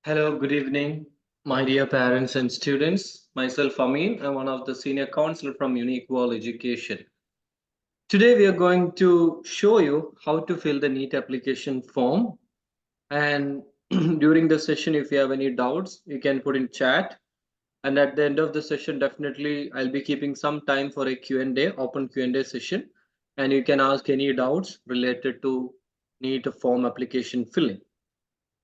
Hello, good evening, my dear parents and students. Myself, Amin, I'm one of the senior counselor from Unique World Education. Today, we are going to show you how to fill the NEET application form. And during the session, if you have any doubts, you can put in chat. And at the end of the session, definitely, I'll be keeping some time for a Q&A, open Q&A session. And you can ask any doubts related to NEET form application filling.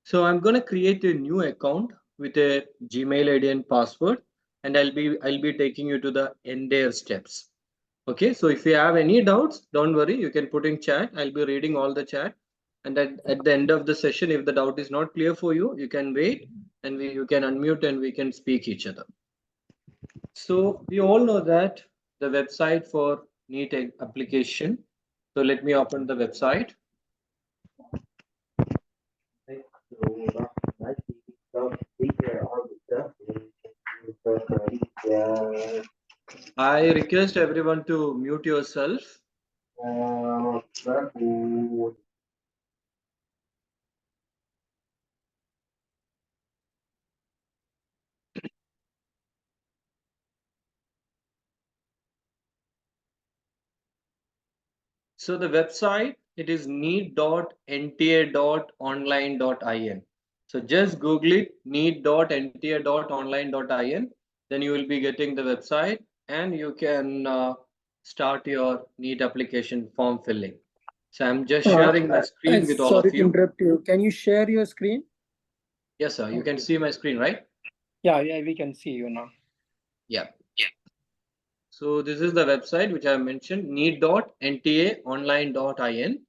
So I'm going to create a new account with a Gmail ID and password, and I'll be taking you to the entire steps. Okay, so if you have any doubts, don't worry, you can put in chat. I'll be reading all the chat. And at the end of the session, if the doubt is not clear for you, you can wait and you can unmute and we can speak each other. So we all know that the website for NEET application. So let me open the website. I request everyone to mute yourself. So the website, it is neet.nta.online.in. So just Google it, neet.nta.online.in. Then you will be getting the website and you can start your NEET application form filling. So I'm just sharing my screen with all of Sorry to you. interrupt you. Can you share your screen? Yes, sir. You can see my screen, right? Yeah, we can see you now. Yeah. So this is the website which I mentioned, neet.nta.online.in.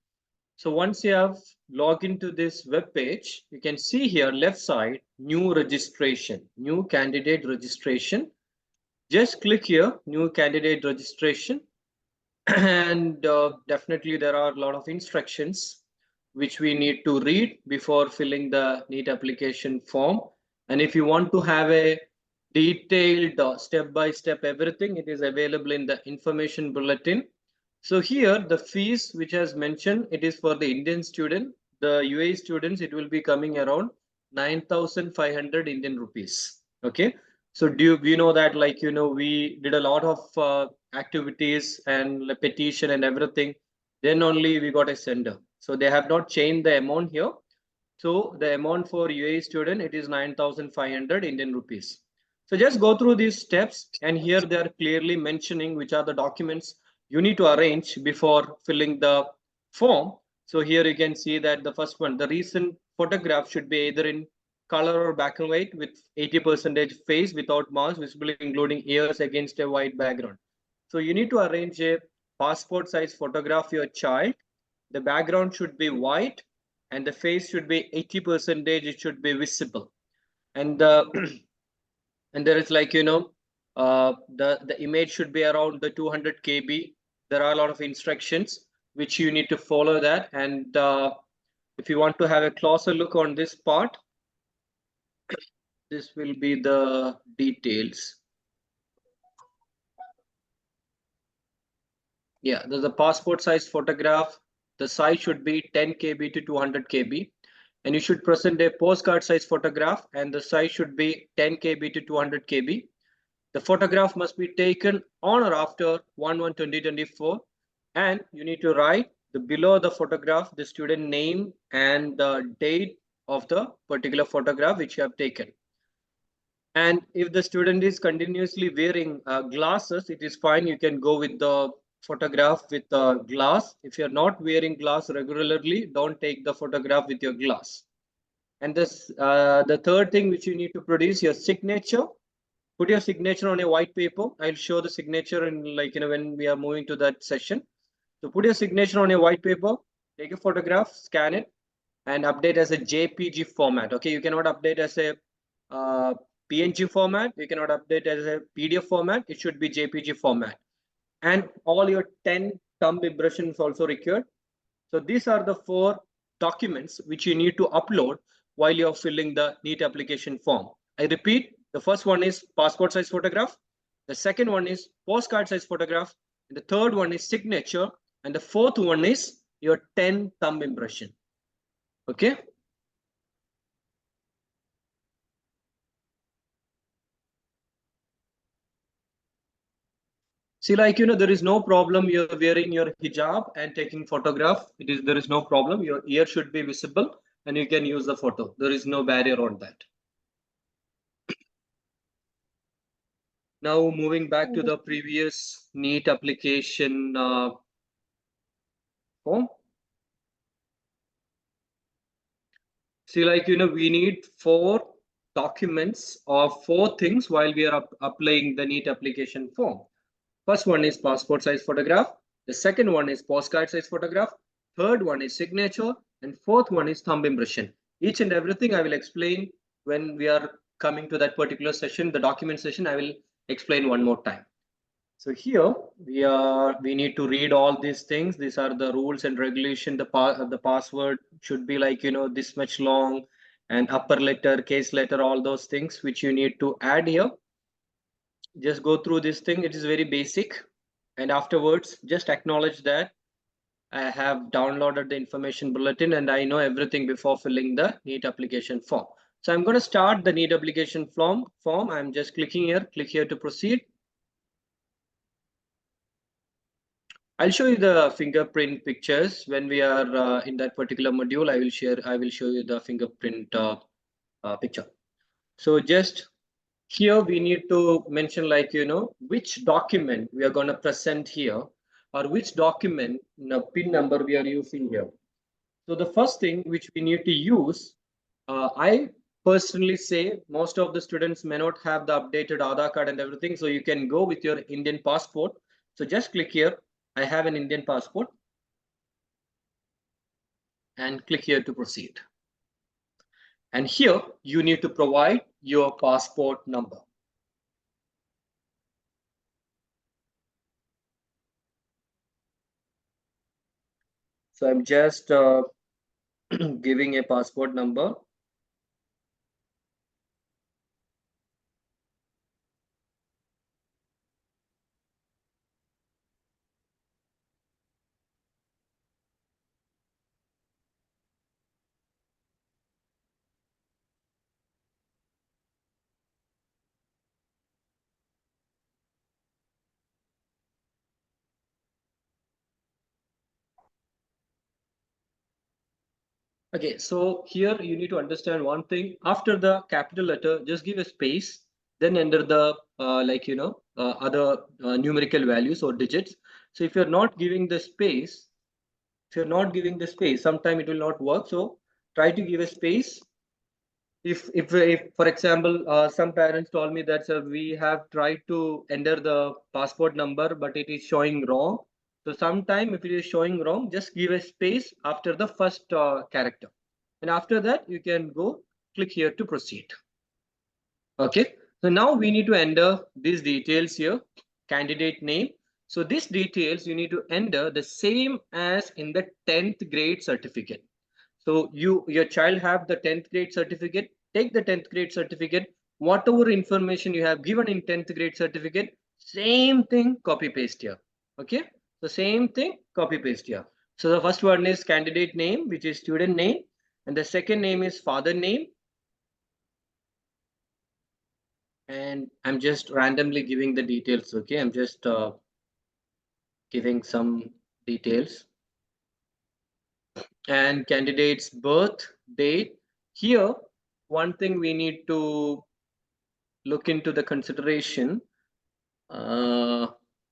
So once you have logged into this web page, you can see here left side, new registration, new candidate registration. Just click here, new candidate registration. And definitely there are a lot of instructions which we need to read before filling the NEET application form. And if you want to have a detailed step-by-step everything, it is available in the information bulletin. So here the fees which has mentioned, it is for the Indian student. The UAE students, it will be coming around 9,500 Indian rupees. Okay. So we know that, like, we did a lot of activities and the petition and everything. Then only we got a sender. So they have not changed the amount here. So the amount for UAE student, it is 9,500 Indian rupees. So just go through these steps, and here they are clearly mentioning which are the documents you need to arrange before filling the form. So here you can see that the first one, the recent photograph should be either in color or black and white with 80% face without mask visible, including ears against a white background. So you need to arrange a passport size photograph of your child. The background should be white and the face should be 80%, it should be visible. And and there is, like, the image should be around the 200 KB. There are a lot of instructions which you need to follow that. And if you want to have a closer look on this part, this will be the details. Yeah, there's a passport size photograph. The size should be 10 KB to 200 KB. And you should present a postcard size photograph, and the size should be 10 KB to 200 KB. The photograph must be taken on or after 1/1/2024, and you need to write below the photograph the student name and the date of the particular photograph which you have taken. And if the student is continuously wearing glasses, it is fine. You can go with the photograph with glass. If you're not wearing glass regularly, don't take the photograph with your glass. And the third thing which you need to produce, your signature. Put your signature on a white paper. I'll show the signature in, like, when we are moving to that session. So put your signature on a white paper, take a photograph, scan it, and update as a JPG format. Okay, you cannot update as a PNG format. You cannot update as a PDF format. It should be JPG format. And all your 10 thumb impressions also required. So these are the 4 documents which you need to upload while you're filling the NEET application form. I repeat, the first one is passport size photograph. The second one is postcard size photograph. And the third one is signature. And the fourth one is your 10 thumb impression. Okay. See, like, there is no problem. You're wearing your hijab and taking photograph. There is no problem. Your ear should be visible and you can use the photo. There is no barrier on that. Now moving back to the previous NEET application form. See, like, we need 4 documents or 4 things while we are applying the NEET application form. First one is passport size photograph. The second one is postcard size photograph. Third one is signature. And fourth one is thumb impression. Each and everything I will explain when we are coming to that particular session, the document session, I will explain one more time. So here we need to read all these things. These are the rules and regulation. The password should be like, this much long, and upper letter, case letter, all those things which you need to add here. Just go through this thing. It is very basic. And afterwards, just acknowledge that I have downloaded the information bulletin and I know everything before filling the NEET application form. So I'm going to start the NEET application form. I'm just clicking here, click here to proceed. I'll show you the fingerprint pictures when we are in that particular module. I will show you the fingerprint picture. So just here we need to mention, like, which document we are going to present here, or which document pin number we are using here. So the first thing which we need to use, I personally say most of the students may not have the updated Aadhaar card and everything. So you can go with your Indian passport. So just click here. I have an Indian passport. And click here to proceed. And here you need to provide your passport number. So I'm just giving a passport number. Okay, so here you need to understand one thing. After the capital letter, just give a space, then enter the other numerical values or digits. So if you're not giving the space, sometime it will not work. So try to give a space. If for example, some parents told me that, sir, we have tried to enter the passport number, but it is showing wrong. So sometime if it is showing wrong, just give a space after the first character. And after that, you can go click here to proceed. Okay. So now we need to enter these details here, candidate name. So these details you need to enter the same as in the 10th grade certificate. So your child have the 10th grade certificate, take the 10th grade certificate, whatever information you have given in 10th grade certificate, same thing, copy paste here. Okay. The same thing, copy paste here. So the first one is candidate name, which is student name. And the second name is father name. And I'm just randomly giving the details. Okay. I'm just giving some details. And candidate's birth date. Here, one thing we need to look into the consideration,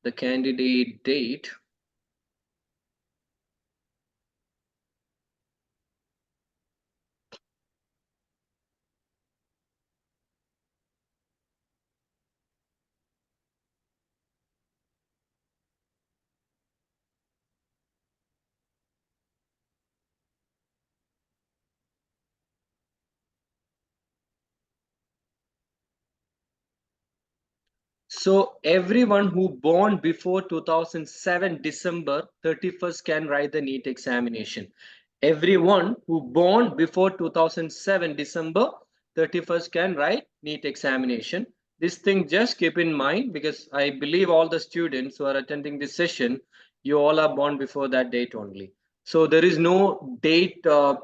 the candidate date. So everyone who born before 2007 December 31st can write the NEET examination. Everyone who born before 2007 December 31st can write NEET examination. This thing just keep in mind, because I believe all the students who are attending this session, you all are born before that date only. So there is no date for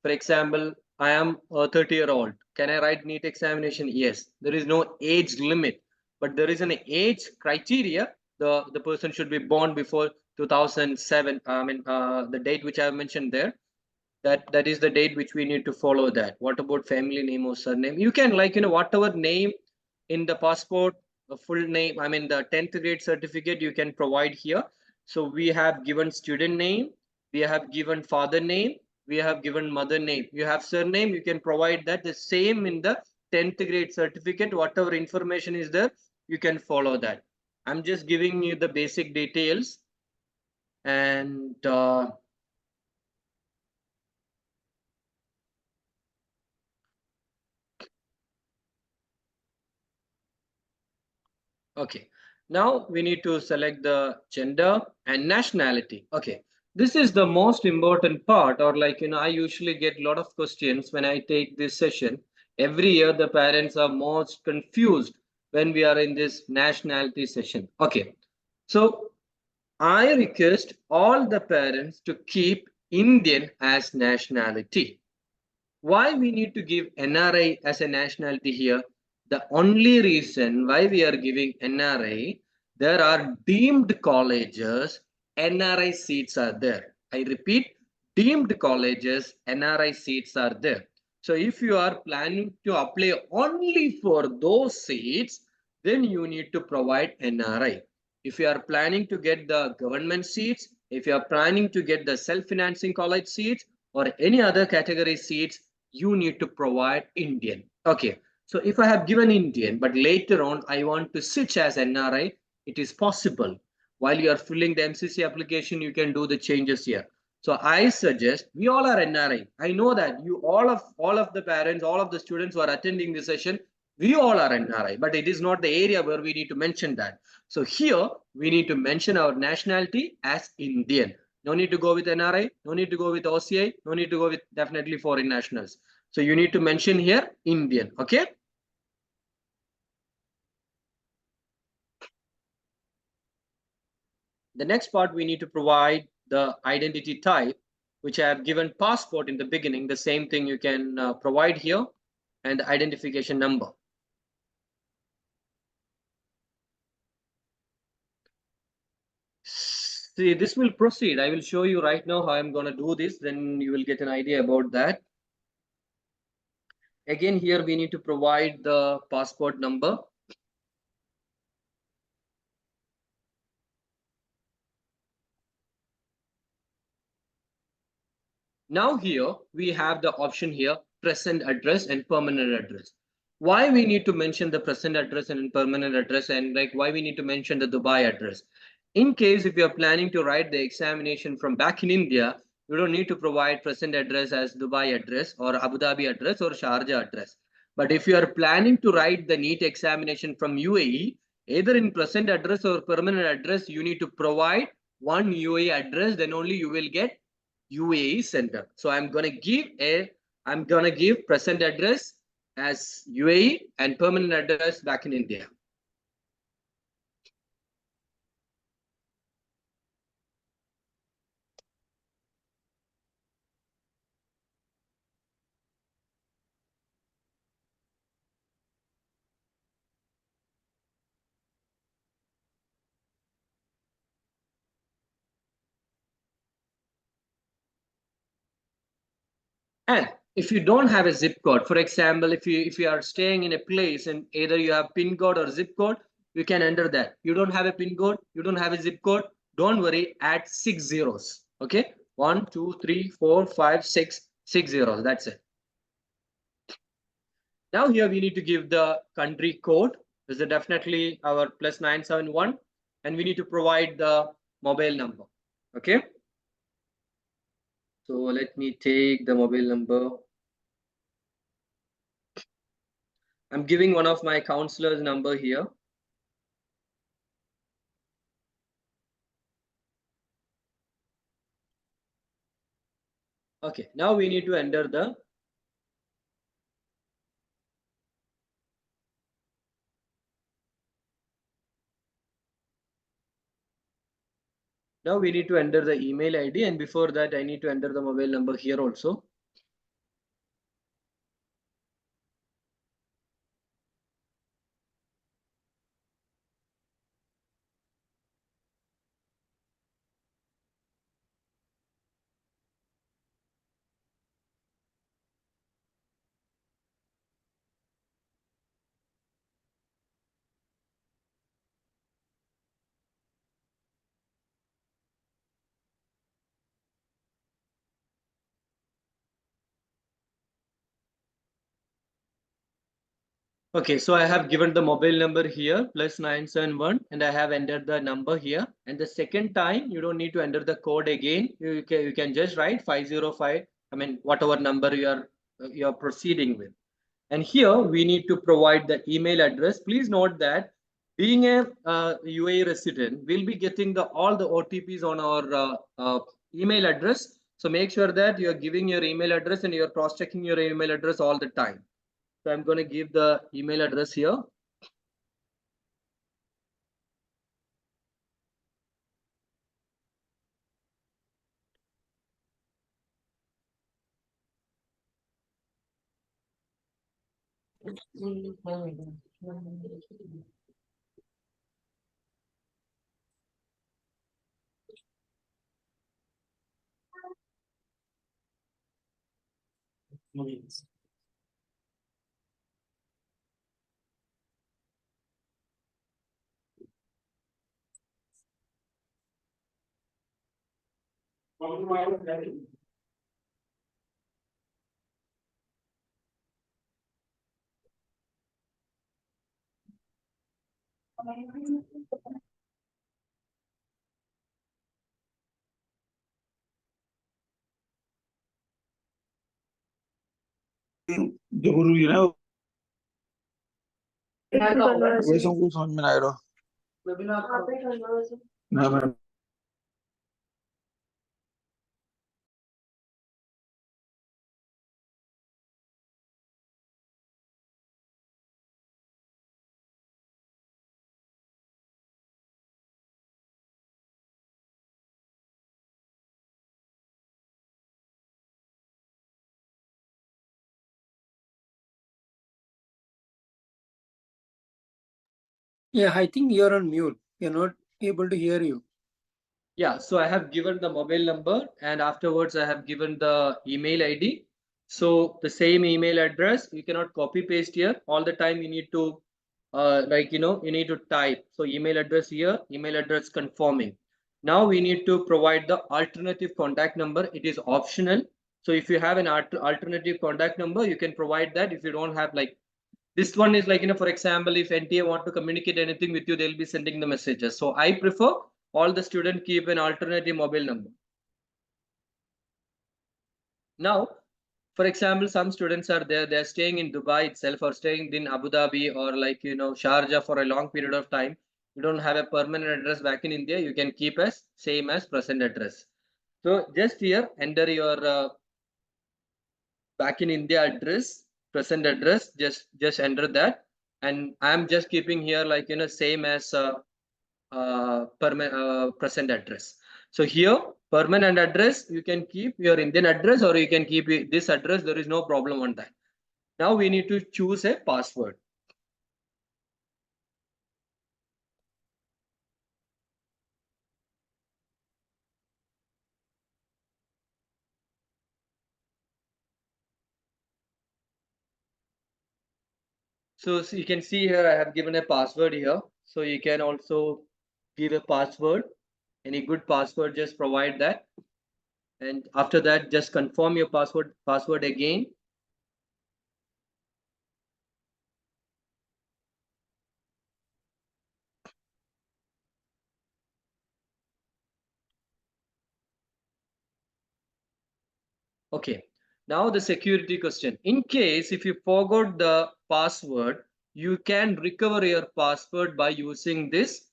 example, I am a 30-year-old. Can I write NEET examination? Yes. There is no age limit. but there is an age criteria. The person should be born before 2007. The date which I have mentioned there, that is the date which we need to follow that. What about family name or surname? You can, like, whatever name in the passport, the full name, the 10th grade certificate, you can provide here. So we have given student name, we have given father name, we have given mother name, you have surname, you can provide that the same in the 10th grade certificate. Whatever information is there, you can follow that. I'm just giving you the basic details. And okay, now we need to select the gender and nationality. Okay, this is the most important part, or like, I usually get a lot of questions when I take this session. Every year, the parents are most confused when we are in this nationality session. Okay, so I request all the parents to keep Indian as nationality. Why we need to give NRI as a nationality here? The only reason why we are giving NRI, there are deemed colleges, NRI seats are there. I repeat, deemed colleges, NRI seats are there. So if you are planning to apply only for those seats, then you need to provide NRI. If you are planning to get the government seats, if you are planning to get the self-financing college seats or any other category seats, you need to provide Indian. Okay, so if I have given Indian, but later on I want to switch as NRI, it is possible. While you are filling the MCC application, you can do the changes here. So I suggest, we all are NRI. I know that you all of the parents, all of the students who are attending this session, we all are NRI, but it is not the area where we need to mention that. So here we need to mention our nationality as Indian. No need to go with NRI, no need to go with OCI, no need to go with definitely foreign nationals. So you need to mention here Indian. Okay. The next part, we need to provide the identity type, which I have given passport in the beginning. The same thing you can provide here, and the identification number. See, this will proceed. I will show you right now how I'm going to do this. Then you will get an idea about that. Again, here we need to provide the passport number. Now here we have the option here, present address and permanent address. Why we need to mention the present address and permanent address, and like why we need to mention the Dubai address? In case if you are planning to write the examination from back in India, you don't need to provide present address as Dubai address or Abu Dhabi address or Sharjah address. But if you are planning to write the NEET examination from UAE, either in present address or permanent address, you need to provide one UAE address, then only you will get UAE center. So I'm gonna give present address as UAE and permanent address back in India. And if you don't have a zip code, for example, if you are staying in a place and either you have PIN code or zip code, you can enter that. You don't have a PIN code, you don't have a zip code, don't worry, add 6 zeros. Okay, 1, 2, 3, 4, 5, 6, 6 zeros. That's it. Now here we need to give the country code. This is definitely our +971, and we need to provide the mobile number. Okay. So let me take the mobile number. I'm giving one of my counselor's number here. Okay, now we need to enter the email ID, and before that I need to enter the mobile number here also. Okay, so I have given the mobile number here +971 and I have entered the number here. And the second time you don't need to enter the code again. You can just write 505. I mean whatever number you are proceeding with. And here we need to provide the email address. Please note that being a UAE resident, we'll be getting all the OTPs on our email address. So make sure that you're giving your email address and you're cross-checking your email address all the time. So I'm going to give the email address here. जरूरी है वैसे कुछ समझ में नहीं आ रहा ना मैं Yeah, I think you're on mute. You're not able to hear you. Yeah, so I have given the mobile number and afterwards I have given the email ID. So the same email address, you cannot copy paste here. All the time you need to you need to type. So email address here, email address confirming. Now we need to provide the alternative contact number. It is optional. So if you have an alternative contact number, you can provide that. If you don't have, like, this one is like, for example, if NTA want to communicate anything with you, they'll be sending the messages. So I prefer all the student keep an alternative mobile number. Now, for example, some students are there, they're staying in Dubai itself or staying in Abu Dhabi or Sharjah for a long period of time. You don't have a permanent address back in India, you can keep as same as present address. So just here, enter your back in India address, present address, just enter that. And I'm just keeping here same as present address. So here permanent address, you can keep your Indian address or you can keep this address. There is no problem on that. Now we need to choose a password. So you can see here I have given a password here. So you can also give a password. Any good password, just provide that. And after that, just confirm your password again. Okay, now the security question. In case if you forgot the password, you can recover your password by using this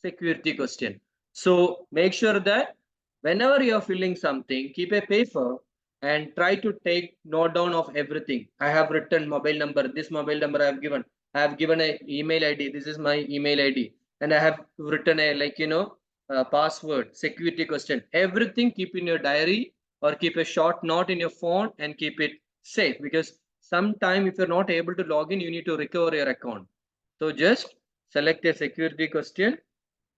security question. So make sure that whenever you're filling something, keep a paper and try to take note down of everything. I have written mobile number, this mobile number I have given. I have given a email ID. This is my email ID. And I have written a password, security question. Everything keep in your diary or keep a short note in your phone and keep it safe, because sometime if you're not able to log in, you need to recover your account. So just select a security question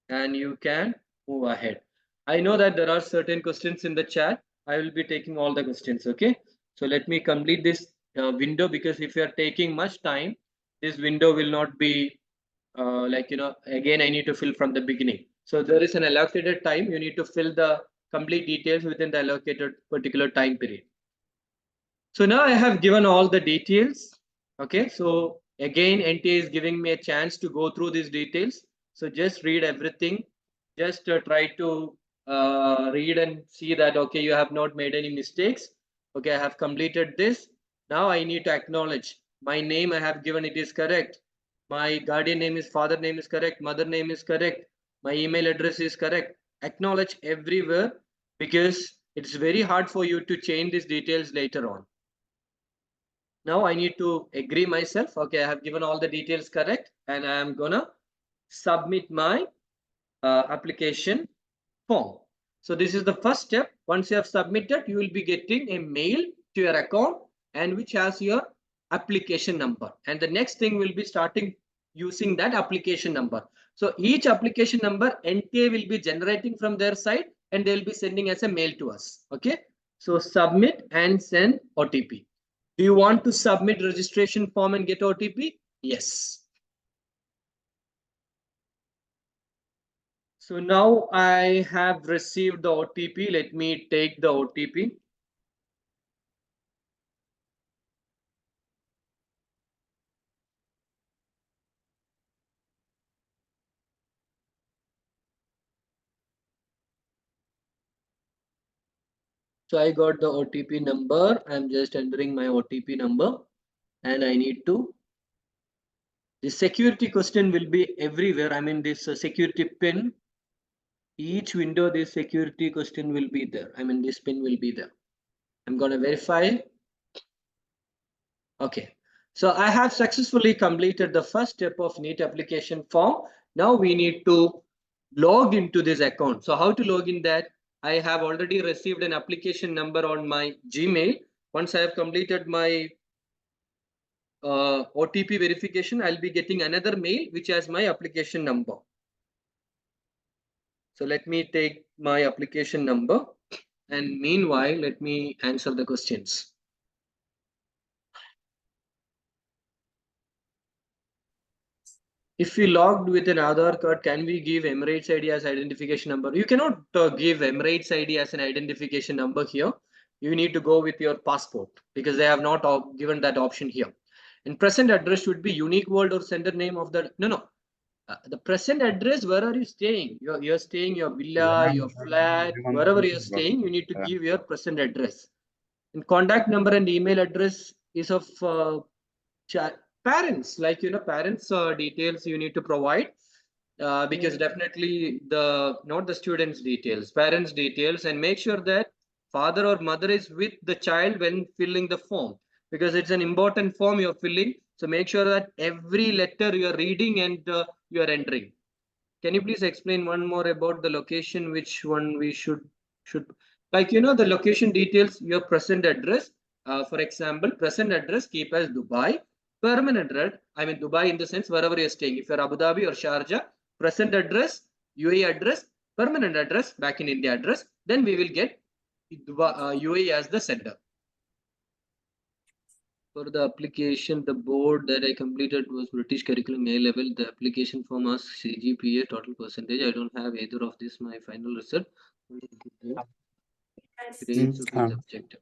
and you can move ahead. I know that there are certain questions in the chat. I will be taking all the questions. Okay, so let me complete this window, because if you are taking much time, this window will not be again I need to fill from the beginning. So there is an allocated time. You need to fill the complete details within the allocated particular time period. So now I have given all the details. Okay, so Again, NTA is giving me a chance to go through these details. So just read everything. Just try to read and see that, okay, you have not made any mistakes. Okay, I have completed this. Now I need to acknowledge my name I have given, it is correct. My guardian name is, father name is correct. Mother name is correct. My email address is correct. Acknowledge everywhere, because it's very hard for you to change these details later on. Now I need to agree myself. Okay, I have given all the details correct, and I am gonna submit my application form. So this is the first step. Once you have submitted, you will be getting a mail to your account, and which has your application number. And the next thing will be starting using that application number. So each application number NTA will be generating from their side, and they'll be sending as a mail to us. Okay. So submit and send OTP. Do you want to submit registration form and get OTP? Yes. So now I have received the OTP. Let me take the OTP. So I got the OTP number. I'm just entering my OTP number, and I need to. The security question will be everywhere. I mean, this security pin. Each window, this security question will be there. I mean, this pin will be there. I'm going to verify. Okay. So I have successfully completed the first step of NEET application form. Now we need to log into this account. So how to log in that? I have already received an application number on my Gmail. Once I have completed my OTP verification, I'll be getting another mail which has my application number. So let me take my application number, and meanwhile, let me answer the questions. If we logged with an Aadhaar card, can we give Emirates ID as identification number? You cannot give Emirates ID as an identification number here. You need to go with your passport, because they have not given that option here. And present address should be unique word or sender name of the, no. The present address, where are you staying? You're staying your villa, your flat, wherever you're staying, you need to give your present address. And contact number and email address is of parents, like, parents details you need to provide, because definitely not the students details, parents details, and make sure that father or mother is with the child when filling the form, because it's an important form you're filling. So make sure that every letter you're reading and you're entering. Can you please explain one more about the location, which one we should like, the location details, your present address. For example, present address keep as Dubai. Permanent address, I mean Dubai in the sense wherever you're staying. If you're Abu Dhabi or Sharjah, present address, UAE address, permanent address, back in India address, then we will get UAE as the sender. For the application, the board that I completed was British Curriculum A level. The application form asks CGPA total percentage. I don't have either of this. My final result. Grades of each subject.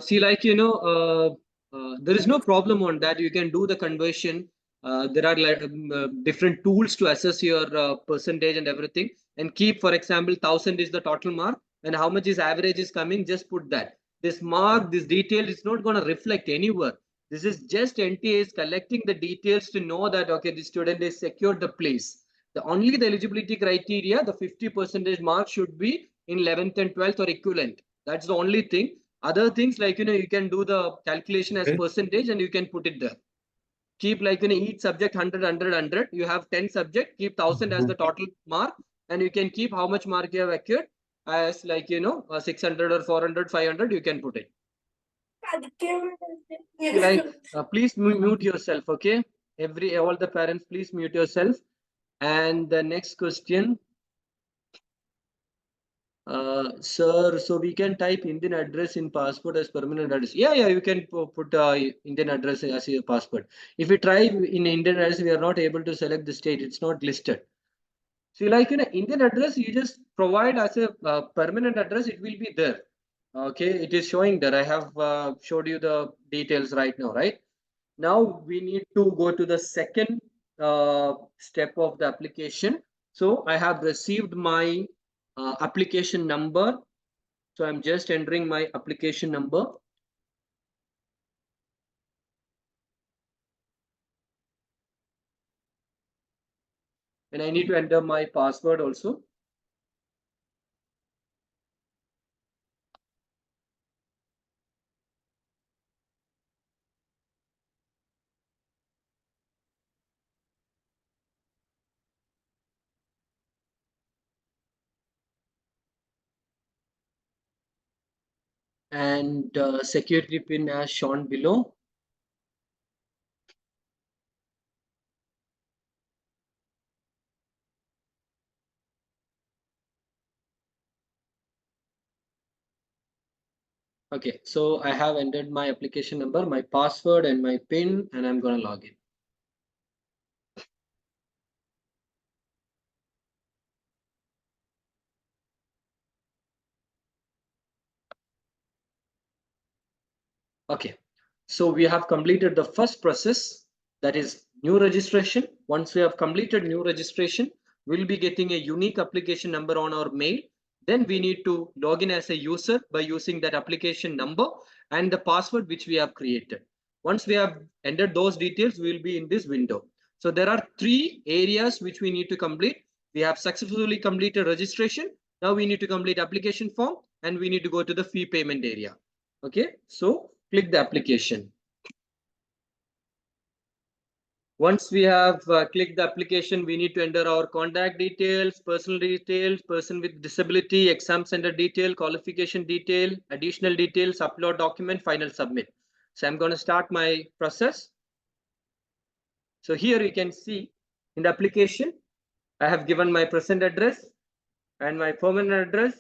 See, like, there is no problem on that. You can do the conversion. There are like different tools to assess your percentage and everything. And keep, for example, 1000 is the total mark, and how much is average is coming. Just put that. This mark, this detail is not going to reflect anywhere. This is just NTA is collecting the details to know that, okay, the student is secured the place. The eligibility criteria, the 50% mark should be in 11th and 12th or equivalent. That's the only thing. Other things, like, you can do the calculation as percentage and you can put it there. Keep, like, each subject 100, 100, 100. You have 10 subject, keep 1000 as the total mark, and you can keep how much mark you have acquired as, like, 600 or 400, 500, you can put it. Like, please mute yourself, okay? All the parents, please mute yourself. And the next question. Sir, so we can type Indian address in passport as permanent address. Yeah, you can put Indian address as your passport. If we try in Indian address, we are not able to select the state. It's not listed. So, like, Indian address, you just provide as a permanent address. It will be there. Okay, it is showing there. I have showed you the details right now, right? Now we need to go to the second step of the application. So I have received my application number. So I'm just entering my application number. And I need to enter my password also. And security pin as shown below. Okay, so I have entered my application number, my password and my PIN, and I'm going to log in. Okay, so we have completed the first process, that is new registration. Once we have completed new registration, we'll be getting a unique application number on our mail. Then we need to log in as a user by using that application number and the password which we have created. Once we have entered those details, we will be in this window. So there are three areas which we need to complete. We have successfully completed registration. Now we need to complete application form and we need to go to the fee payment area. Okay, so click the application. Once we have clicked the application, we need to enter our contact details, personal details, person with disability, exam center detail, qualification detail, additional details, upload document, final submit. So I'm going to start my process. So here you can see in the application, I have given my present address and my permanent address.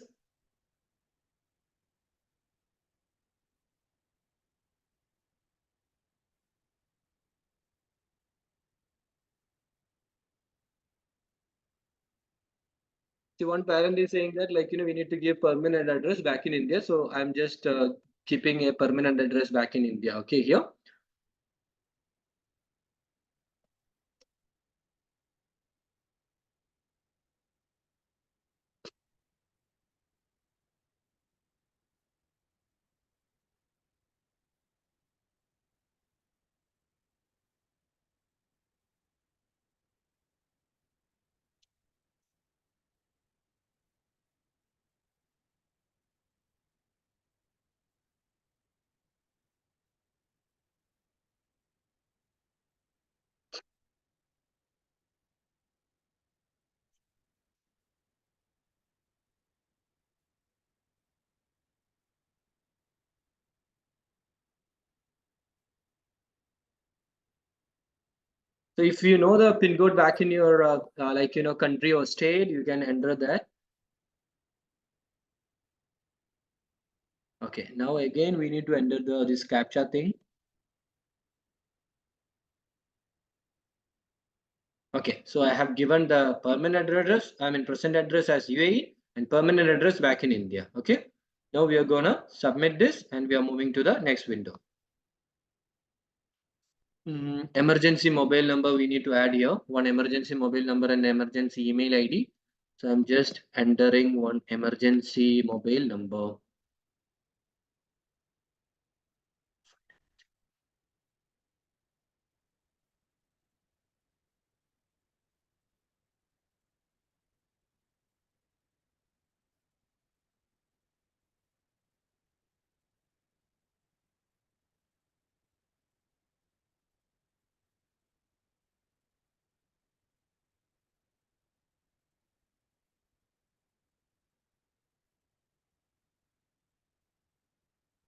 See, one parent is saying that we need to give permanent address back in India. So I'm just keeping a permanent address back in India. Okay, here. So if you know the pin code back in your country or state, you can enter that. Okay, now again we need to enter this captcha thing. Okay, so I have given the permanent address, present address as UAE and permanent address back in India. Okay, now we are gonna submit this and we are moving to the next window. Emergency mobile number we need to add here, one emergency mobile number and emergency email ID. So I'm just entering one emergency mobile number.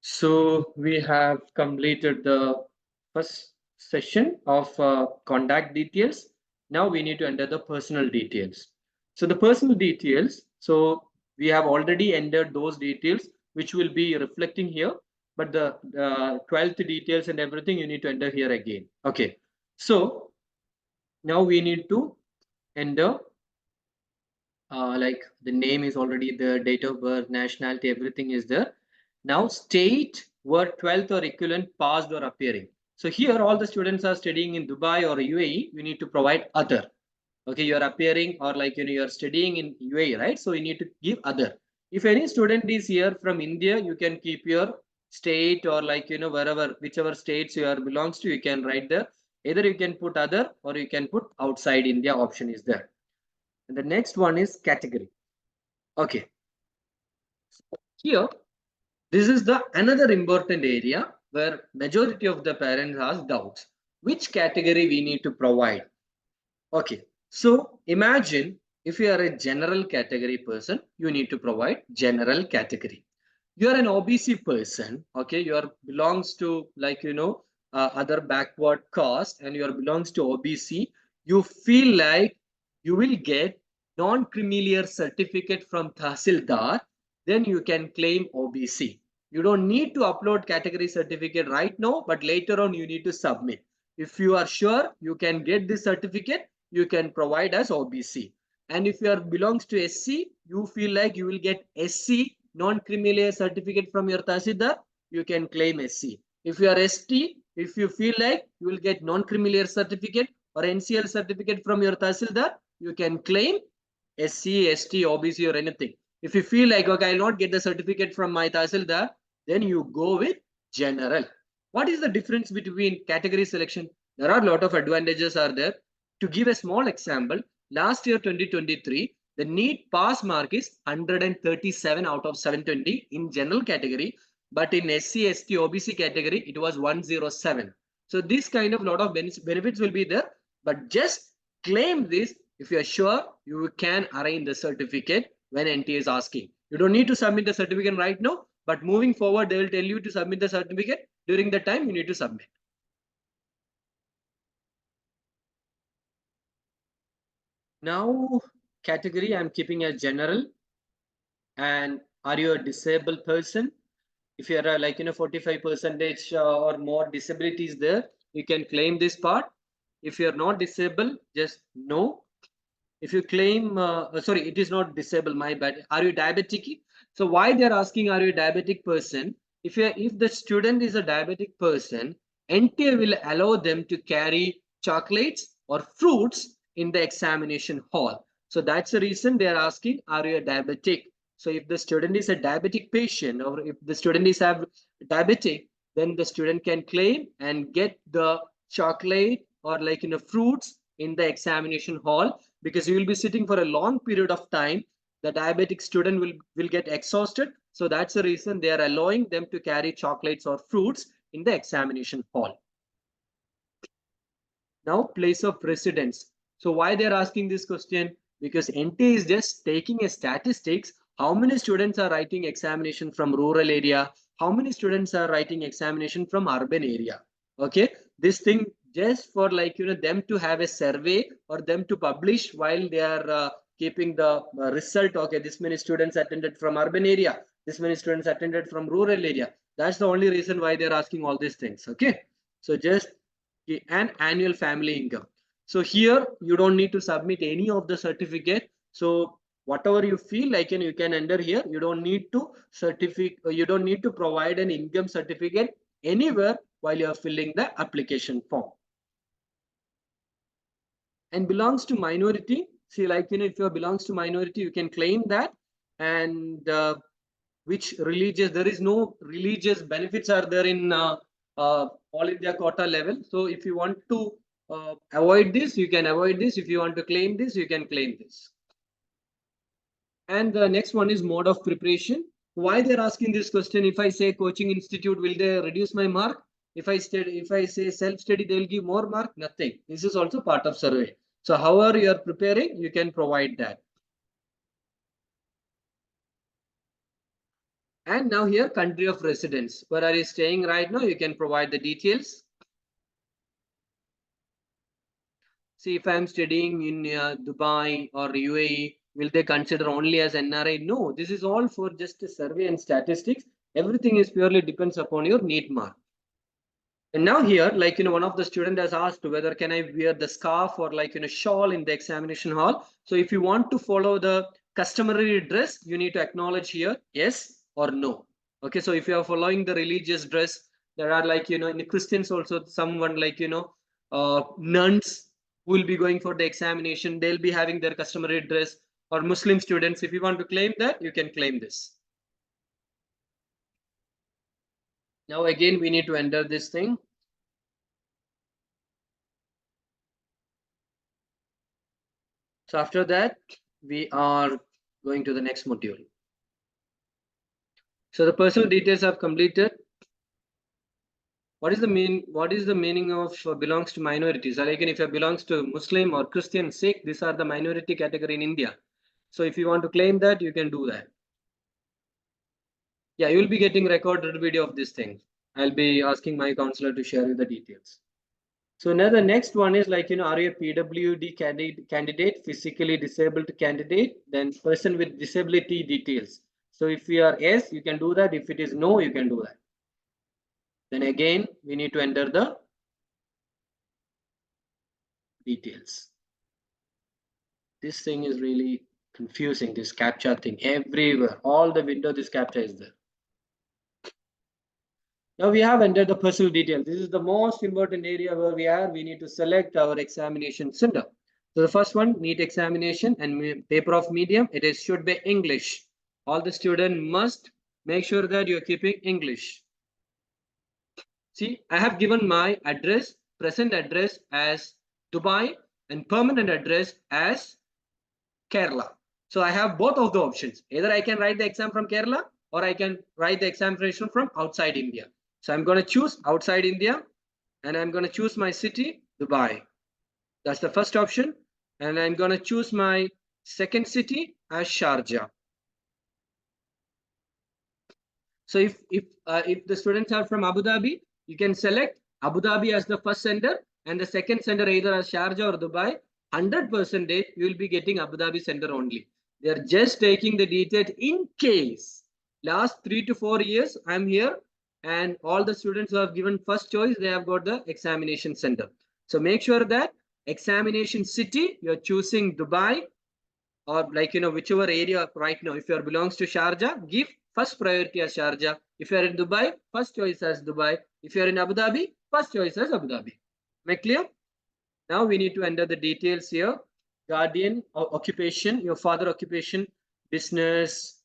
So we have completed the first session of contact details. Now we need to enter the personal details. So the personal details, so we have already entered those details, which will be reflecting here. But the 12th details and everything you need to enter here again. Okay. So now we need to enter like the name is already there, date of birth, nationality, everything is there. Now state where 12th or equivalent passed or appearing. So here all the students are studying in Dubai or UAE, you need to provide other. Okay, you are appearing or like you are studying in UAE, right? So you need to give other. If any student is here from India, you can keep your state or like wherever whichever states you are belongs to, you can write there. Either you can put other or you can put outside India option is there. And the next one is category. Okay, here this is the another important area where majority of the parents has doubts. Which category we need to provide? Okay, so imagine if you are a general category person, you need to provide general category. You are an OBC person, okay, you are belongs to like other backward caste and you are belongs to OBC. You feel like you will get non-creamier certificate from Tahsildar, then you can claim OBC. You don't need to upload category certificate right now, but later on you need to submit. If you are sure you can get this certificate, you can provide as OBC. And if you are belongs to SC, you feel like you will get SC non-creamy layer certificate from your Tahsildar, you can claim SC. If you are ST, if you feel like you will get non-creamy layer certificate or NCL certificate from your Tahsildar, you can claim SC, ST, OBC or anything. If you feel like, okay, I will not get the certificate from my Tahsildar, then you go with general. What is the difference between category selection? There are a lot of advantages are there. To give a small example, last year 2023, the NEET pass mark is 137 out of 720 in general category, but in SC, ST, OBC category, it was 107. So this kind of lot of benefits will be there, but just claim this if you are sure you can arrange the certificate when NT is asking. You don't need to submit the certificate right now, but moving forward, they will tell you to submit the certificate. During the time, you need to submit. Now, category I'm keeping as general. And are you a disabled person? If you are like 45% or more disabilities there, you can claim this part. If you are not disabled, just no. If you claim, sorry, it is not disabled, my bad. Are you diabetic? So why they're asking, are you a diabetic person? If the student is a diabetic person, NTA will allow them to carry chocolates or fruits in the examination hall. So that's the reason they're asking, are you a diabetic? So if the student is a diabetic patient or if the student is diabetic, then the student can claim and get the chocolate or like fruits in the examination hall, because you will be sitting for a long period of time. The diabetic student will get exhausted. So that's the reason they are allowing them to carry chocolates or fruits in the examination hall. Now, place of residence. So why they're asking this question? Because NT is just taking a statistics. How many students are writing examination from rural area? How many students are writing examination from urban area? Okay, this thing just for like them to have a survey or them to publish while they are keeping the result. Okay, this many students attended from urban area, this many students attended from rural area. That's the only reason why they're asking all these things. Okay, so just an annual family income. So here you don't need to submit any of the certificate. So whatever you feel like you can enter here. You don't need to you don't need to provide an income certificate anywhere while you are filling the application form. And belongs to minority. See, like if you belongs to minority, you can claim that. And which religious, there is no religious benefits are there in all India quota level. So if you want to avoid this, you can avoid this. If you want to claim this, you can claim this. And the next one is mode of preparation. Why they're asking this question? If I say coaching institute, will they reduce my mark? If I say self-study, they will give more mark? Nothing. This is also part of survey. So however you are preparing, you can provide that. And now here, country of residence. Where are you staying right now? You can provide the details. See, if I'm studying in Dubai or UAE, will they consider only as NRI? No, this is all for just a survey and statistics. Everything is purely depends upon your NEET mark. And now here, like, one of the student has asked whether can I wear the scarf or like, shawl in the examination hall. So if you want to follow the customary dress, you need to acknowledge here, yes or no. Okay, so if you are following the religious dress, There are like, in the Christians also, someone like, nuns who will be going for the examination. They'll be having their customary dress, or Muslim students. If you want to claim that, you can claim this. Now again, we need to enter this thing. So after that, we are going to the next module. So the personal details have completed. What is the meaning of belongs to minorities? Like if it belongs to Muslim or Christian, Sikh, these are the minority category in India. So if you want to claim that, you can do that. Yeah, you will be getting recorded video of this thing. I'll be asking my counselor to share you the details. So now the next one is like, are you a PWD candidate, physically disabled candidate, then person with disability details. So if you are yes, you can do that. If it is no, you can do that. Then again, we need to enter the details. This thing is really confusing, this CAPTCHA thing. Everywhere, all the window, this CAPTCHA is there. Now we have entered the personal details. This is the most important area where we need to select our examination center. So the first one, NEET examination and paper of medium, should be English. All the student must make sure that you're keeping English. See, I have given my address, present address as Dubai and permanent address as Kerala. So I have both of the options. Either I can write the exam from Kerala or I can write the examination from outside India. So I'm going to choose outside India and I'm going to choose my city, Dubai. That's the first option. And I'm going to choose my second city as Sharjah. So if the students are from Abu Dhabi, you can select Abu Dhabi as the first center and the second center either as Sharjah or Dubai. 100% you will be getting Abu Dhabi center only. They are just taking the detail in case last 3 to 4 years I'm here and all the students who have given first choice, they have got the examination center. So make sure that examination city, you're choosing Dubai or like, whichever area right now. If you belongs to Sharjah, give first priority as Sharjah. If you are in Dubai, first choice as Dubai. If you are in Abu Dhabi, first choice as Abu Dhabi. Am I clear? Now we need to enter the details here. Guardian or occupation, your father occupation, business,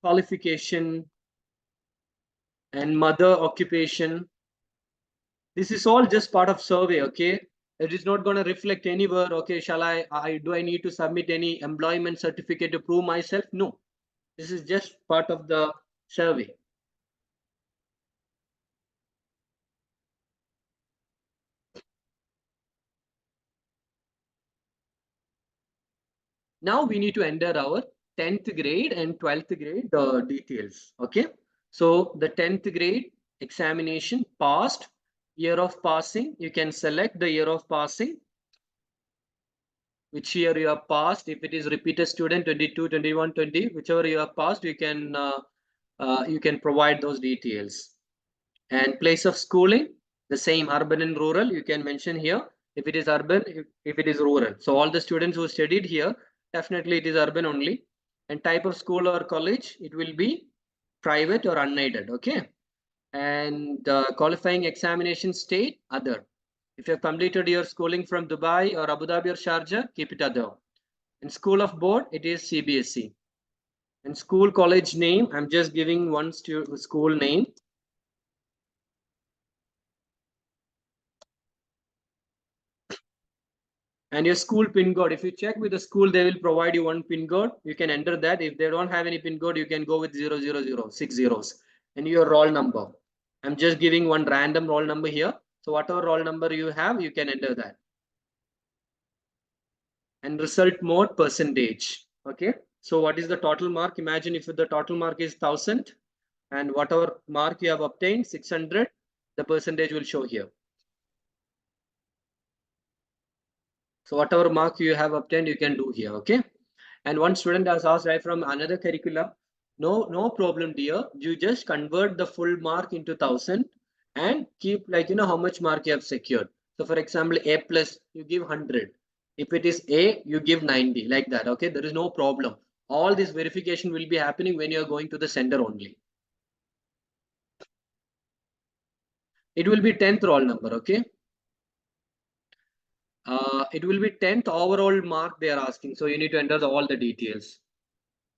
qualification, and mother occupation. This is all just part of survey, okay? It is not going to reflect anywhere, okay, do I need to submit any employment certificate to prove myself? No, this is just part of the survey. Now we need to enter our 10th grade and 12th grade details, okay? So the 10th grade examination passed, year of passing, you can select the year of passing, which year you have passed. If it is repeated student 22, 21, 20, whichever you have passed, you can provide those details. And place of schooling, the same, urban and rural, you can mention here. If it is urban, if it is rural. So all the students who studied here, definitely it is urban only. And type of school or college, it will be private or unaided, okay? And qualifying examination state, other. If you have completed your schooling from Dubai or Abu Dhabi or Sharjah, keep it other. In school of board, it is CBSE. And school college name, I'm just giving one school name. And your school pin code, if you check with the school, they will provide you one pin code. You can enter that. If they don't have any pin code, you can go with 000, 6 zeros. And your roll number. I'm just giving one random roll number here. So whatever roll number you have, you can enter that. And result mode, percentage. Okay. So what is the total mark? Imagine if the total mark is 1000 and whatever mark you have obtained, 600, the percentage will show here. So whatever mark you have obtained, you can do here, okay? And one student has asked right from another curriculum, no problem, dear. You just convert the full mark into 1000 and keep like, how much mark you have secured. So for example, A plus, you give 100. If it is A, you give 90, like that, okay? There is no problem. All this verification will be happening when you are going to the center only. It will be 10th roll number, okay? It will be 10th overall mark they are asking. So you need to enter all the details,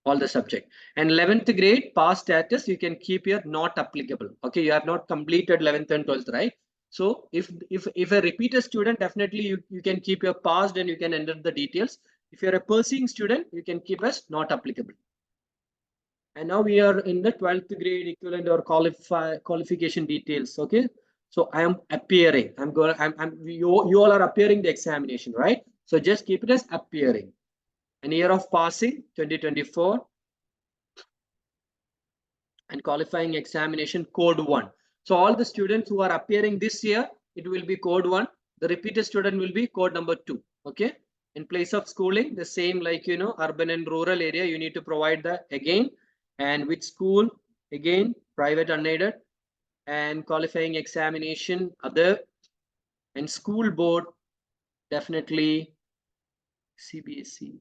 all the subject. And 11th grade pass status, you can keep here not applicable. Okay, you have not completed 11th and 12th, right? So if a repeater student, definitely you can keep your passed and you can enter the details. If you're a pursuing student, you can keep as not applicable. And now we are in the 12th grade equivalent or qualification details. Okay, so I am appearing. You all are appearing the examination, right? So just keep it as appearing. And year of passing 2024, and qualifying examination code 1. So all the students who are appearing this year, it will be code 1. The repeated student will be code number 2. Okay. In place of schooling, the same like, urban and rural area, you need to provide the again, and which school, again, private, unaided, and qualifying examination, other, and school board, definitely CBSE.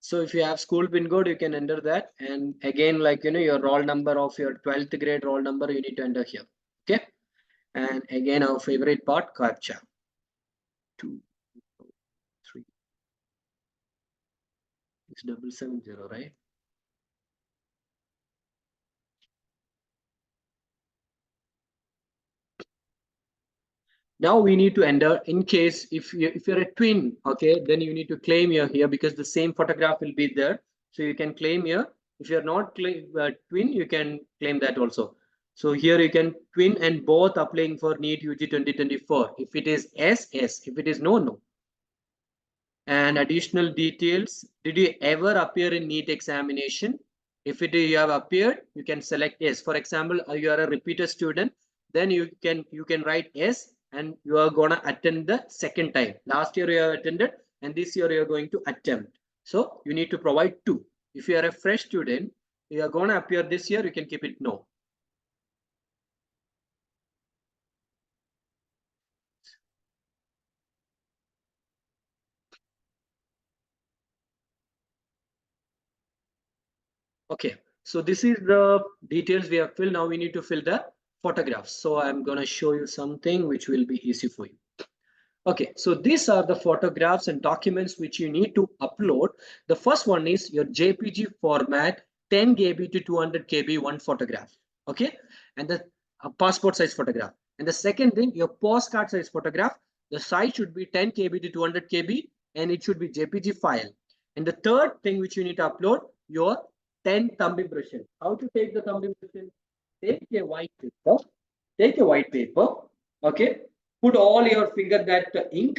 So if you have school pin code, you can enter that. And again, like, your roll number of your 12th grade roll number, you need to enter here. Okay. And again, our favorite part, CAPTCHA. 2, 3, 6770, right? Now we need to enter, in case if you're a twin, okay, then you need to claim here because the same photograph will be there. So you can claim here. If you're not twin, you can claim that also. So here you can twin and both applying for NEET UG 2024. If it is S, S. If it is no, no. And additional details, did you ever appear in NEET examination? If you have appeared, you can select yes. For example, you are a repeater student, then you can write yes, and you are gonna attend the second time. Last year you have attended, and this year you are going to attempt. So you need to provide 2. If you are a fresh student, you are gonna appear this year, you can keep it no. Okay, so this is the details we have filled. Now we need to fill the photographs. So I'm going to show you something which will be easy for you. Okay, so these are the photographs and documents which you need to upload. The first one is your JPG format, 10 KB to 200 KB, one photograph. Okay, and the passport size photograph. And the second thing, your postcard size photograph. The size should be 10 KB to 200 KB, and it should be JPG file. And the third thing which you need to upload, your 10 thumb impression. How to take the thumb impression? Take a white paper. Take a white paper. Okay. Put all your finger that ink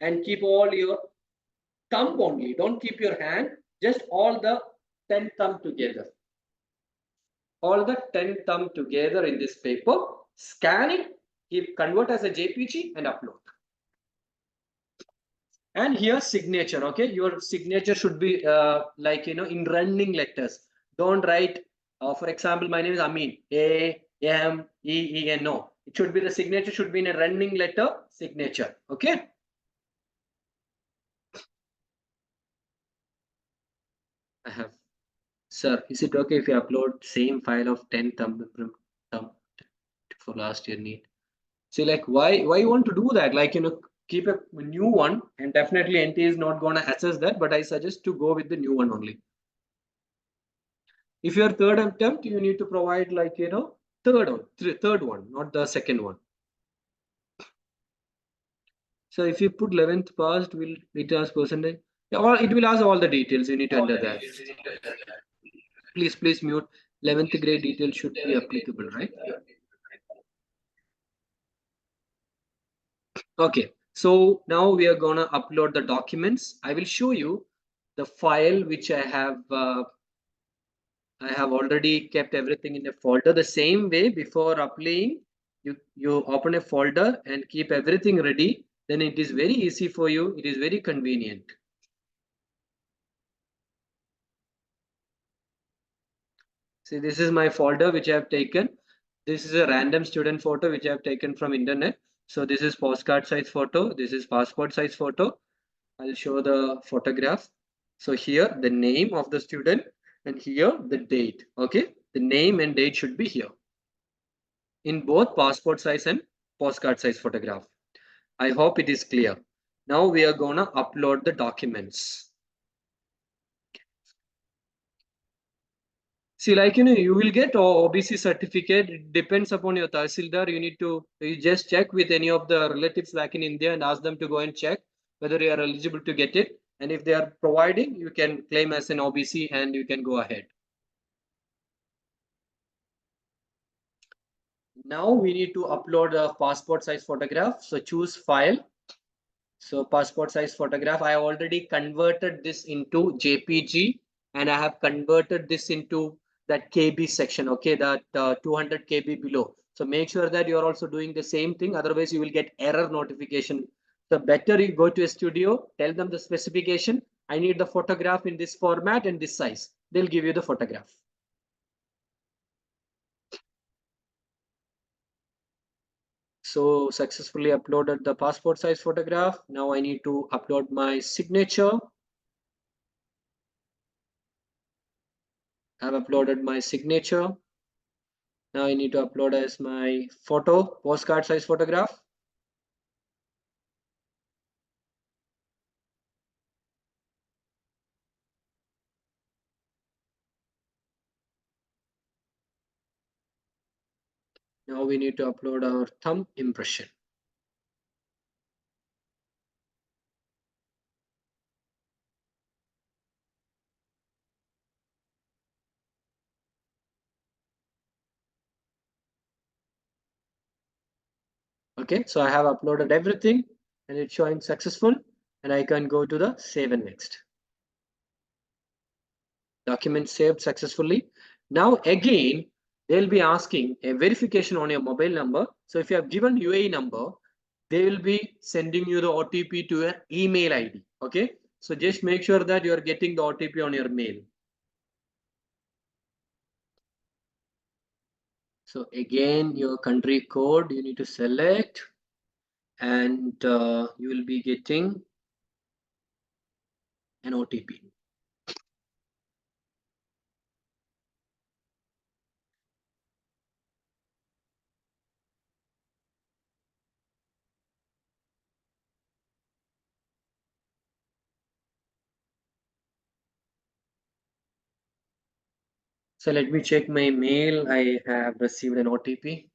and keep all your thumb only. Don't keep your hand. Just all the 10 thumb together. All the 10 thumb together in this paper. Scan it. Keep convert as a JPG and upload. And here signature. Okay, your signature should be like in running letters. Don't write for example, my name is Amin, A-M-E-E-N. No, it should be, the signature should be in a running letter signature. Okay, I have, sir, is it okay if you upload same file of 10 thumb for last year NEET? See, like, why you want to do that? Like, keep a new one, and definitely NT is not going to assess that, but I suggest to go with the new one only. If your third attempt, you need to provide like, third one, not the second one. So if you put 11th passed, will it ask percentage? Yeah, or it will ask all the details. You need to enter that. Please mute. 11th grade details should be applicable, right? Okay. So now we are gonna upload the documents. I will show you the file which I have already kept everything in a folder. The same way, before applying, you open a folder and keep everything ready. Then it is very easy for you. It is very convenient. See, this is my folder which I have taken. This is a random student photo which I have taken from internet. So this is postcard size photo. This is passport size photo. I'll show the photograph. So here the name of the student and here the date. Okay, the name and date should be here in both passport size and postcard size photograph. I hope it is clear. Now we are gonna upload the documents. See, like, you will get OBC certificate. It depends upon your Tahsildar. You just check with any of the relatives back in India and ask them to go and check whether you are eligible to get it. And if they are providing, you can claim as an OBC and you can go ahead. Now we need to upload a passport size photograph. So choose file. So passport size photograph, I already converted this into JPG and I have converted this into that KB section, okay, that 200 KB below. So make sure that you're also doing the same thing. Otherwise you will get error notification. So better you go to a studio, tell them the specification. I need the photograph in this format and this size. They'll give you the photograph. So successfully uploaded the passport size photograph. Now I need to upload my signature. I've uploaded my signature. Now I need to upload as my photo, postcard size photograph. Now we need to upload our thumb impression. Okay, so I have uploaded everything and it's showing successful and I can go to the save and next. Document saved successfully. Now again, they'll be asking a verification on your mobile number. So if you have given UAE number, they will be sending you the OTP to your email ID. Okay, so just make sure that you are getting the OTP on your mail. So again, your country code you need to select and you will be getting an OTP. So let me check my mail. I have received an OTP.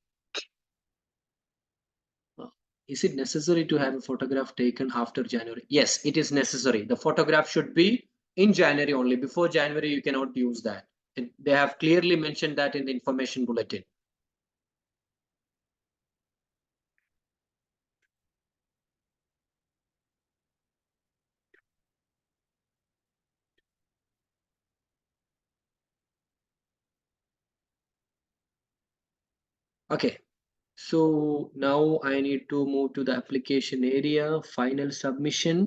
Is it necessary to have a photograph taken after January? Yes, it is necessary. The photograph should be in January only. Before January, you cannot use that. They have clearly mentioned that in the information bulletin. Okay, so now I need to move to the application area, final submission.